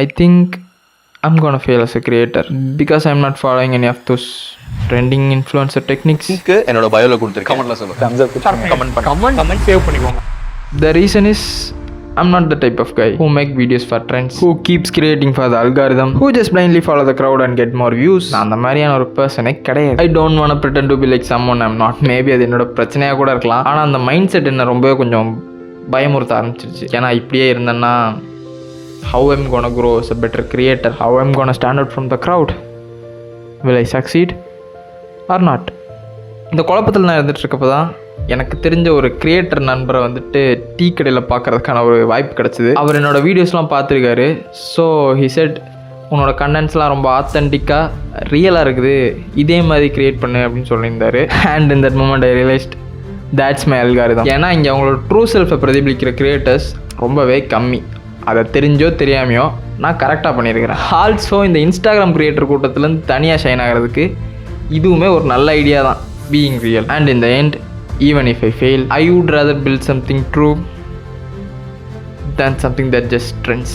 I think I'm gonna fail as a creator because I'm not following any of those trending influencer techniques. என்னோட பயோல கொடுத்திருக்கேன். கமெண்ட்ல சொல்லுங்க. Comment save பண்ணிக்கோங்க. The reason is I'm not the type of guy who make videos for trends, who keeps creating for the algorithm, who just blindly follow the crowd and get more views. நான் அந்த மாதிரியான ஒரு பர்சனே கிடையாது. I don't want to pretend to be like someone I'm not. Maybe அது என்னோட பிரச்சனையாக கூட இருக்கலாம். ஆனால் அந்த மைண்ட் செட் என்ன ரொம்பவே கொஞ்சம் பயமுறுத்த ஆரம்பிச்சிருச்சு. ஏன்னா இப்படியே இருந்தேன்னா how I'm gonna grow as a better creator, how I'm gonna stand out from the crowd, will I succeed or not? இந்த குழப்பத்தில் நான் இருந்துட்டு இருக்கப்போ தான் எனக்கு தெரிஞ்ச ஒரு கிரியேட்டர் நண்பரை வந்துட்டு டீ கடையில் பார்க்குறதுக்கான ஒரு வாய்ப்பு கிடச்சிது. அவர் என்னோடய வீடியோஸ்லாம் பார்த்துருக்காரு. ஸோ ஹி செட், உன்னோட கண்டென்ட்ஸ்லாம் ரொம்ப ஆத்தென்டிக்காக ரியலாக இருக்குது, இதே மாதிரி க்ரியேட் பண்ணு அப்படின்னு சொல்லியிருந்தார். And in that moment I realised that's my algorithm. ஏன்னா இங்கே அவங்களோட ட்ரூ செல்ஃபை பிரதிபலிக்கிற கிரியேட்டர்ஸ் ரொம்பவே கம்மி. அதை தெரிஞ்சோ தெரியாமையோ நான் கரெக்டாக பண்ணியிருக்கிறேன். ஆல்சோ இந்த இன்ஸ்டாகிராம் கிரியேட்டர் கூட்டத்துலேருந்து தனியாக ஷைன் ஆகிறதுக்கு இதுவுமே ஒரு நல்ல ஐடியா தான், being real. And in the end, even if I fail, I would rather build something true than something that just trends.